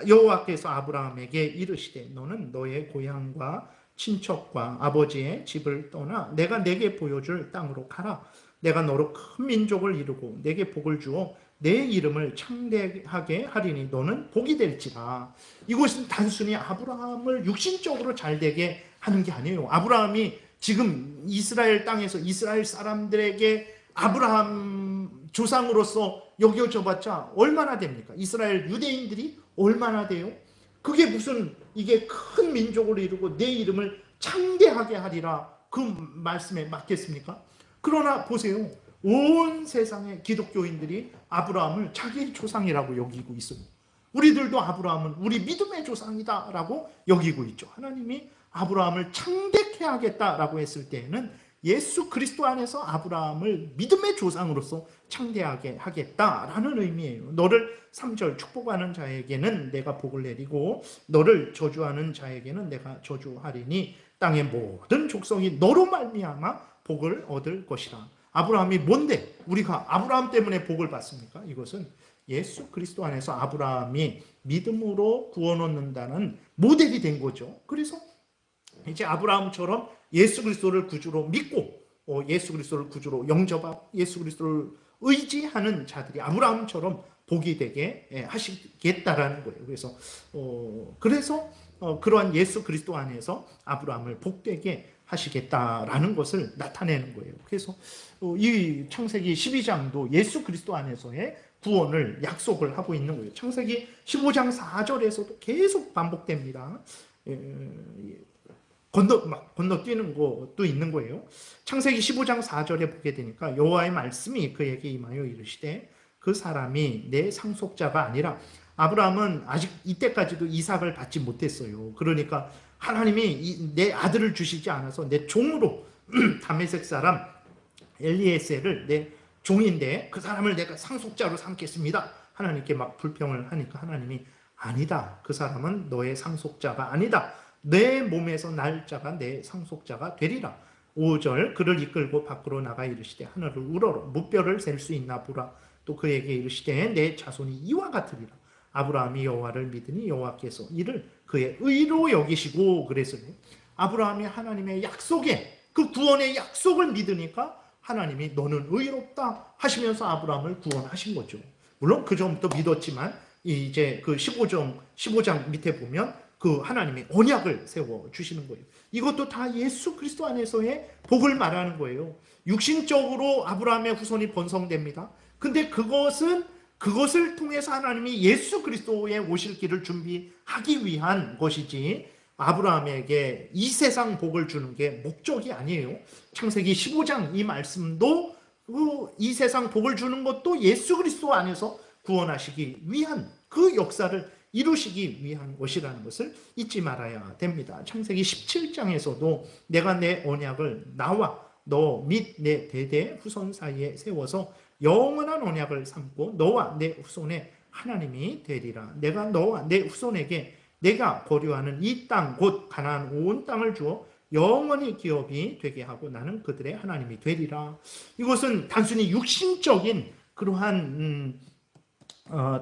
Speaker 1: 여호와께서 아브라함에게 이르시되 너는 너의 고향과 친척과 아버지의 집을 떠나 내가 내게 보여줄 땅으로 가라. 내가 너로 큰 민족을 이루고 내게 복을 주어 내 이름을 창대하게 하리니 너는 복이 될지라. 이것은 단순히 아브라함을 육신적으로 잘되게 하는 게 아니에요. 아브라함이 지금 이스라엘 땅에서 이스라엘 사람들에게 아브라함 조상으로서 여겨져 봤자 얼마나 됩니까? 이스라엘 유대인들이 얼마나 돼요? 그게 무슨 이게 큰 민족을 이루고 내 이름을 창대하게 하리라 그 말씀에 맞겠습니까? 그러나 보세요. 온 세상의 기독교인들이 아브라함을 자기의 조상이라고 여기고 있어요. 우리들도 아브라함은 우리 믿음의 조상이다 라고 여기고 있죠. 하나님이 아브라함을 창대케 하겠다라고 했을 때에는 예수 그리스도 안에서 아브라함을 믿음의 조상으로서 창대하게 하겠다라는 의미예요. 너를 3절 축복하는 자에게는 내가 복을 내리고 너를 저주하는 자에게는 내가 저주하리니 땅의 모든 족속이 너로 말미암아 복을 얻을 것이라. 아브라함이 뭔데 우리가 아브라함 때문에 복을 받습니까? 이것은 예수 그리스도 안에서 아브라함이 믿음으로 구원 얻는다는 모델이 된 거죠. 그래서 이제 아브라함처럼 예수 그리스도를 구주로 믿고 예수 그리스도를 구주로 영접하고 예수 그리스도를 의지하는 자들이 아브라함처럼 복이 되게 하시겠다라는 거예요. 그래서 그러한 예수 그리스도 안에서 아브라함을 복되게 하시겠다라는 것을 나타내는 거예요. 그래서 이 창세기 12장도 예수 그리스도 안에서의 구원을 약속을 하고 있는 거예요. 창세기 15장 4절에서도 계속 반복됩니다. 건너뛰는 것도 있는 거예요. 창세기 15장 4절에 보게 되니까 여호와의 말씀이 그에게 임하여 이르시되 그 사람이 내 상속자가 아니라 아브라함은 아직 이때까지도 이삭을 받지 못했어요. 그러니까 하나님이 내 아들을 주시지 않아서 내 종으로 다메섹 사람 엘리에셀을 내 종인데 그 사람을 내가 상속자로 삼겠습니다. 하나님께 막 불평을 하니까 하나님이 아니다. 그 사람은 너의 상속자가 아니다. 내 몸에서 날 자가 내 상속자가 되리라. 5절 그를 이끌고 밖으로 나가 이르시되 하늘을 우러러 무뼈를 셀 수 있나 보라. 또 그에게 이르시되 내 자손이 이와 같으리라. 아브라함이 여호와를 믿으니 여호와께서 이를 그의 의로 여기시고 그랬어요. 아브라함이 하나님의 약속에 그 구원의 약속을 믿으니까 하나님이 너는 의롭다 하시면서 아브라함을 구원하신 거죠. 물론 그 전부터 믿었지만 이제 그 15장 밑에 보면 그 하나님이 언약을 세워 주시는 거예요. 이것도 다 예수 그리스도 안에서의 복을 말하는 거예요. 육신적으로 아브라함의 후손이 번성됩니다. 근데 그것을 통해서 하나님이 예수 그리스도의 오실 길을 준비하기 위한 것이지 아브라함에게 이 세상 복을 주는 게 목적이 아니에요. 창세기 15장 이 말씀도 이 세상 복을 주는 것도 예수 그리스도 안에서 구원하시기 위한 그 역사를 이루시기 위한 것이라는 것을 잊지 말아야 됩니다. 창세기 17장에서도 내가 내 언약을 나와 너 및 내 대대 후손 사이에 세워서 영원한 언약을 삼고 너와 내 후손의 하나님이 되리라. 내가 너와 내 후손에게 내가 거류하는 이 땅 곧 가나안 온 땅을 주어 영원히 기업이 되게 하고 나는 그들의 하나님이 되리라. 이것은 단순히 육신적인 그러한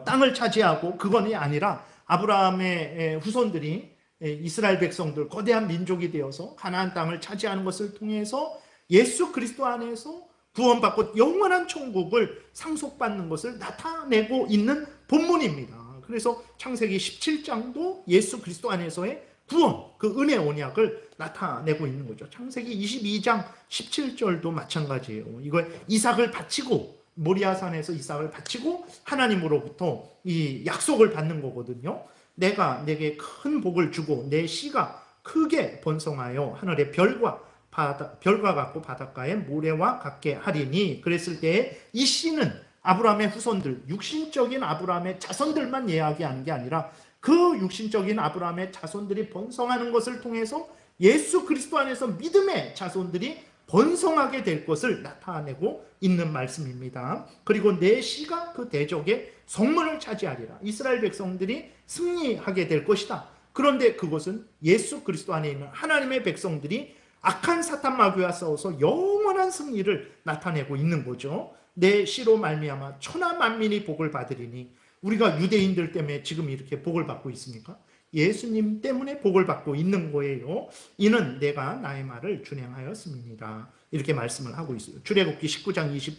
Speaker 1: 땅을 차지하고 그건이 아니라 아브라함의 후손들이 이스라엘 백성들 거대한 민족이 되어서 가나안 땅을 차지하는 것을 통해서 예수 그리스도 안에서 구원받고 영원한 천국을 상속받는 것을 나타내고 있는 본문입니다. 그래서 창세기 17장도 예수 그리스도 안에서의 구원, 그 은혜 언약을 나타내고 있는 거죠. 창세기 22장 17절도 마찬가지예요. 이걸 이삭을 바치고 모리아산에서 이삭을 바치고 하나님으로부터 이 약속을 받는 거거든요. 내가 내게 큰 복을 주고 내 씨가 크게 번성하여 하늘의 별과 같고 바닷가의 모래와 같게 하리니 그랬을 때 이 씨는 아브라함의 후손들, 육신적인 아브라함의 자손들만 이야기하는 게 아니라 그 육신적인 아브라함의 자손들이 번성하는 것을 통해서 예수 그리스도 안에서 믿음의 자손들이 번성하게 될 것을 나타내고 있는 말씀입니다. 그리고 내 씨가 그 대적의 성문을 차지하리라. 이스라엘 백성들이 승리하게 될 것이다. 그런데 그것은 예수 그리스도 안에 있는 하나님의 백성들이 악한 사탄 마귀와 싸워서 영원한 승리를 나타내고 있는 거죠. 내 씨로 말미암아 천하 만민이 복을 받으리니, 우리가 유대인들 때문에 지금 이렇게 복을 받고 있습니까? 예수님 때문에 복을 받고 있는 거예요. 이는 내가 나의 말을 준행하였음이니라. 이렇게 말씀을 하고 있어요. 출애굽기 19장에서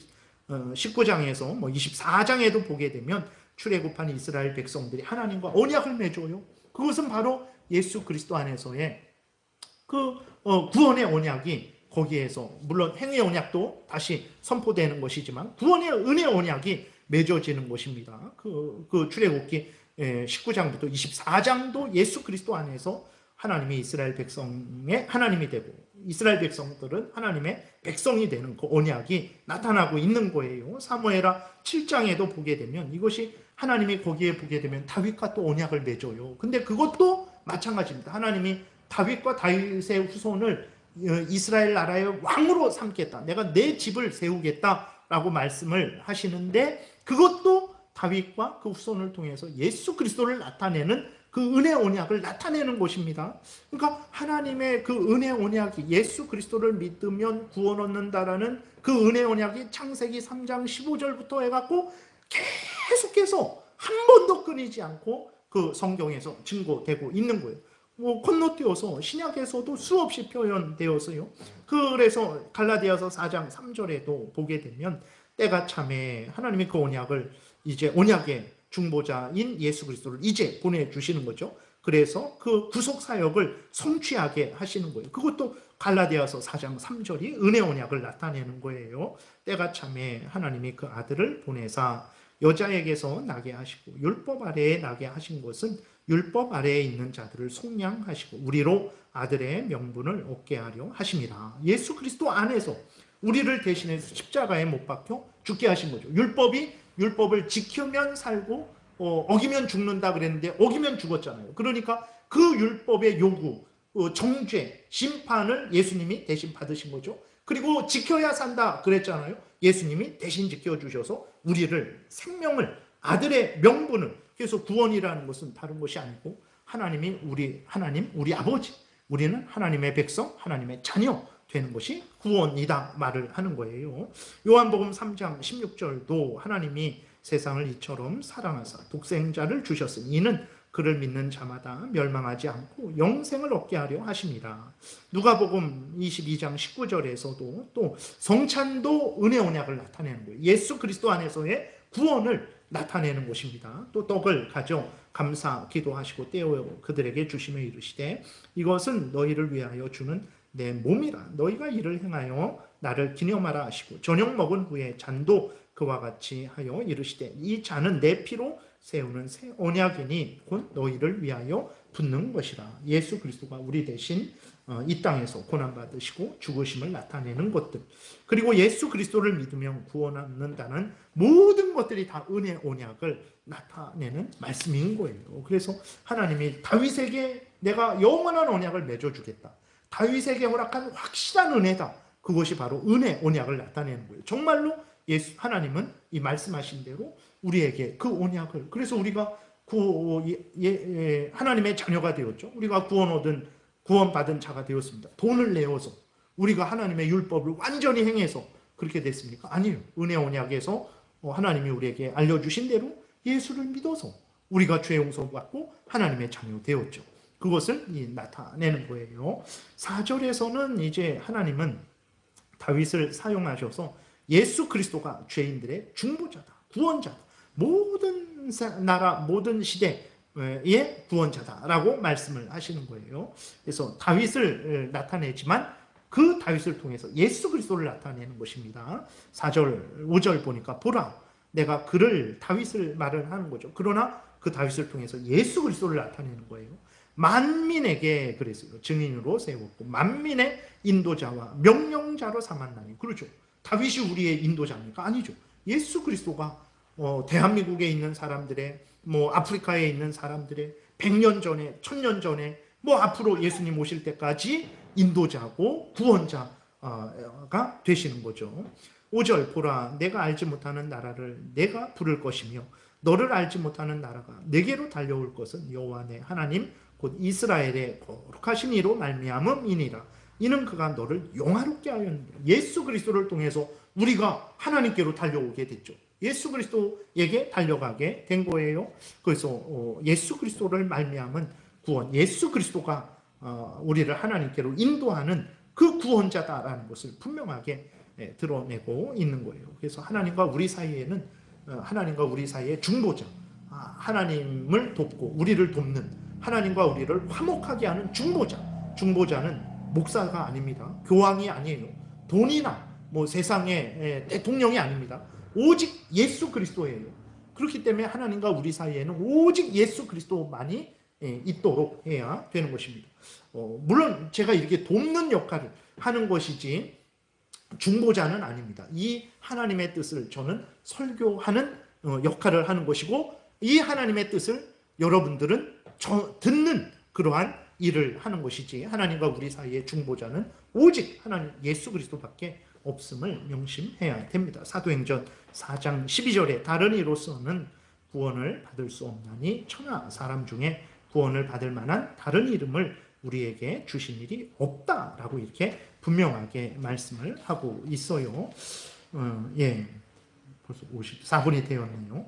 Speaker 1: 24장에도 보게 되면 출애굽한 이스라엘 백성들이 하나님과 언약을 맺어요. 그것은 바로 예수 그리스도 안에서의 구원의 언약이, 거기에서 물론 행위의 언약도 다시 선포되는 것이지만 구원의 은혜 언약이 맺어지는 것입니다. 출애굽기 19장부터 24장도 예수 그리스도 안에서 하나님이 이스라엘 백성의 하나님이 되고 이스라엘 백성들은 하나님의 백성이 되는 그 언약이 나타나고 있는 거예요. 사무엘하 7장에도 보게 되면 이것이 하나님이 거기에 보게 되면 다윗과 또 언약을 맺어요. 근데 그것도 마찬가지입니다. 하나님이 다윗과 다윗의 후손을 이스라엘 나라의 왕으로 삼겠다. 내가 내 집을 세우겠다라고 말씀을 하시는데, 그것도 다윗과 그 후손을 통해서 예수 그리스도를 나타내는 그 은혜 언약을 나타내는 것입니다. 그러니까 하나님의 그 은혜 언약이, 예수 그리스도를 믿으면 구원 얻는다라는 그 은혜 언약이 창세기 3장 15절부터 해갖고 계속해서 한 번도 끊이지 않고 그 성경에서 증거되고 있는 거예요. 건너뛰어서 신약에서도 수없이 표현되었어요. 그래서 갈라디아서 4장 3절에도 보게 되면 때가 참에 하나님이 그 언약을, 이제 언약의 중보자인 예수 그리스도를 이제 보내주시는 거죠. 그래서 그 구속 사역을 성취하게 하시는 거예요. 그것도 갈라디아서 4장 3절이 은혜 언약을 나타내는 거예요. 때가 참에 하나님이 그 아들을 보내사 여자에게서 나게 하시고 율법 아래에 나게 하신 것은 율법 아래에 있는 자들을 속량하시고 우리로 아들의 명분을 얻게 하려 하심이라. 예수 그리스도 안에서 우리를 대신해서 십자가에 못 박혀 죽게 하신 거죠. 율법을 지키면 살고 어기면 죽는다 그랬는데 어기면 죽었잖아요. 그러니까 그 율법의 요구, 정죄, 심판을 예수님이 대신 받으신 거죠. 그리고 지켜야 산다 그랬잖아요. 예수님이 대신 지켜주셔서 우리를, 생명을, 아들의 명분을, 그래서 구원이라는 것은 다른 것이 아니고 하나님, 우리 아버지, 우리는 하나님의 백성, 하나님의 자녀 되는 것이 구원이다 말을 하는 거예요. 요한복음 3장 16절도 하나님이 세상을 이처럼 사랑하사 독생자를 주셨으니 이는 그를 믿는 자마다 멸망하지 않고 영생을 얻게 하려 하심이라. 누가복음 22장 19절에서도 또 성찬도 은혜 언약을 나타내는 거예요. 예수 그리스도 안에서의 구원을 나타내는 것입니다. 또 떡을 가져 감사 기도하시고 떼어 그들에게 주시며 이르시되 이것은 너희를 위하여 주는 내 몸이라. 너희가 이를 행하여 나를 기념하라 하시고 저녁 먹은 후에 잔도 그와 같이 하여 이르시되 이 잔은 내 피로 세우는 새 언약이니 곧 너희를 위하여 붓는 것이라. 예수 그리스도가 우리 대신 이 땅에서 고난받으시고 죽으심을 나타내는 것들, 그리고 예수 그리스도를 믿으면 구원 얻는다는 모든 것들이 다 은혜 언약을 나타내는 말씀인 거예요. 그래서 하나님이 다윗에게 내가 영원한 언약을 맺어주겠다, 다윗에게 허락한 확실한 은혜다, 그것이 바로 은혜 언약을 나타내는 거예요. 정말로 하나님은 이 말씀하신 대로 우리에게 그 언약을, 그래서 우리가 하나님의 자녀가 되었죠. 우리가 구원받은 자가 되었습니다. 돈을 내어서 우리가 하나님의 율법을 완전히 행해서 그렇게 됐습니까? 아니에요. 은혜 언약에서 하나님이 우리에게 알려주신 대로 예수를 믿어서 우리가 죄 용서받고 하나님의 자녀 되었죠. 그것을 나타내는 거예요. 4절에서는 이제 하나님은 다윗을 사용하셔서 예수 그리스도가 죄인들의 중보자다, 구원자다, 모든 나라, 모든 시대의 구원자다라고 말씀을 하시는 거예요. 그래서 다윗을 나타내지만 그 다윗을 통해서 예수 그리스도를 나타내는 것입니다. 4절, 5절 보니까 보라, 내가 다윗을 말을 하는 거죠. 그러나 그 다윗을 통해서 예수 그리스도를 나타내는 거예요. 만민에게 그랬어요. 증인으로 세웠고 만민의 인도자와 명령자로 삼았나니. 그렇죠. 다윗이 우리의 인도자입니까? 아니죠. 예수 그리스도가 대한민국에 있는 사람들의, 아프리카에 있는 사람들의 100년 전에, 1000년 전에, 앞으로 예수님 오실 때까지 인도자고 구원자가 되시는 거죠. 5절 보라, 내가 알지 못하는 나라를 내가 부를 것이며 너를 알지 못하는 나라가 내게로 달려올 것은 여호와 내 하나님 곧 이스라엘의 거룩하신 이로 말미암음이니라. 이는 그가 너를 영화롭게 하였느니라. 예수 그리스도를 통해서 우리가 하나님께로 달려오게 됐죠. 예수 그리스도에게 달려가게 된 거예요. 그래서 예수 그리스도를 말미암은 구원, 예수 그리스도가 우리를 하나님께로 인도하는 그 구원자다라는 것을 분명하게 드러내고 있는 거예요. 그래서 하나님과 우리 사이에는 하나님과 우리 사이의 중보자, 하나님을 돕고 우리를 돕는, 하나님과 우리를 화목하게 하는 중보자는 목사가 아닙니다. 교황이 아니에요. 돈이나 뭐 세상의 대통령이 아닙니다. 오직 예수 그리스도예요. 그렇기 때문에 하나님과 우리 사이에는 오직 예수 그리스도만이 있도록 해야 되는 것입니다. 물론 제가 이렇게 돕는 역할을 하는 것이지 중보자는 아닙니다. 이 하나님의 뜻을 저는 설교하는 역할을 하는 것이고, 이 하나님의 뜻을 여러분들은 듣는 그러한 일을 하는 것이지, 하나님과 우리 사이의 중보자는 오직 하나님 예수 그리스도밖에 없음을 명심해야 됩니다. 사도행전 4장 12절에 다른 이로서는 구원을 받을 수 없나니 천하 사람 중에 구원을 받을 만한 다른 이름을 우리에게 주신 일이 없다라고 이렇게 분명하게 말씀을 하고 있어요. 벌써 54분이 되었네요.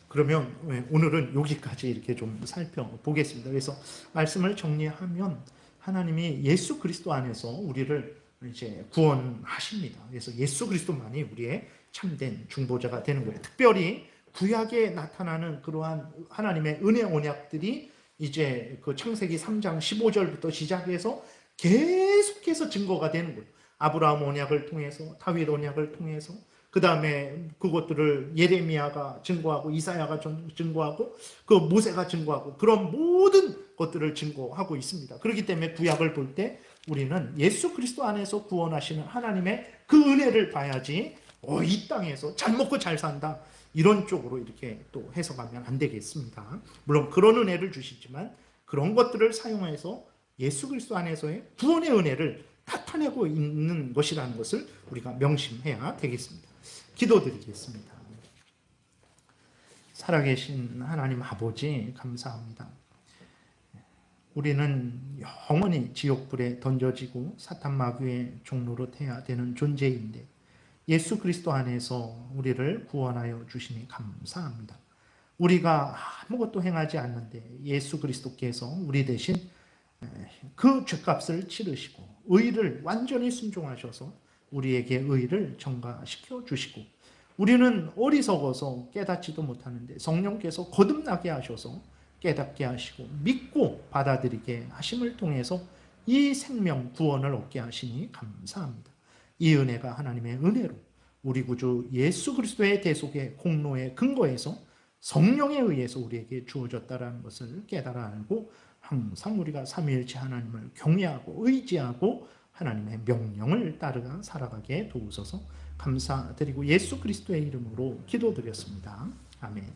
Speaker 1: 그러면 오늘은 여기까지 이렇게 좀 살펴보겠습니다. 그래서 말씀을 정리하면 하나님이 예수 그리스도 안에서 우리를 이제 구원하십니다. 그래서 예수 그리스도만이 우리의 참된 중보자가 되는 거예요. 특별히 구약에 나타나는 그러한 하나님의 은혜 언약들이 이제 그 창세기 3장 15절부터 시작해서 계속해서 증거가 되는 거예요. 아브라함 언약을 통해서, 다윗 언약을 통해서, 그 다음에 그것들을 예레미야가 증거하고, 이사야가 증거하고, 그 모세가 증거하고, 그런 모든 것들을 증거하고 있습니다. 그렇기 때문에 구약을 볼 때 우리는 예수 그리스도 안에서 구원하시는 하나님의 그 은혜를 봐야지, 이 땅에서 잘 먹고 잘 산다, 이런 쪽으로 이렇게 또 해석하면 안 되겠습니다. 물론 그런 은혜를 주시지만 그런 것들을 사용해서 예수 그리스도 안에서의 구원의 은혜를 나타내고 있는 것이라는 것을 우리가 명심해야 되겠습니다. 기도드리겠습니다. 살아계신 하나님 아버지, 감사합니다. 우리는 영원히 지옥불에 던져지고 사탄 마귀의 종로로 돼야 되는 존재인데 예수 그리스도 안에서 우리를 구원하여 주시니 감사합니다. 우리가 아무것도 행하지 않는데 예수 그리스도께서 우리 대신 그 죄값을 치르시고 의를 완전히 순종하셔서 우리에게 의를 전가시켜 주시고, 우리는 어리석어서 깨닫지도 못하는데 성령께서 거듭나게 하셔서 깨닫게 하시고 믿고 받아들이게 하심을 통해서 이 생명 구원을 얻게 하시니 감사합니다. 이 은혜가 하나님의 은혜로 우리 구주 예수 그리스도의 대속의 공로의 근거에서 성령에 의해서 우리에게 주어졌다는 것을 깨달아 알고 항상 우리가 삼위일체 하나님을 경외하고 의지하고 하나님의 명령을 따르가 살아가게 도우소서. 감사드리고 예수 그리스도의 이름으로 기도드렸습니다. 아멘.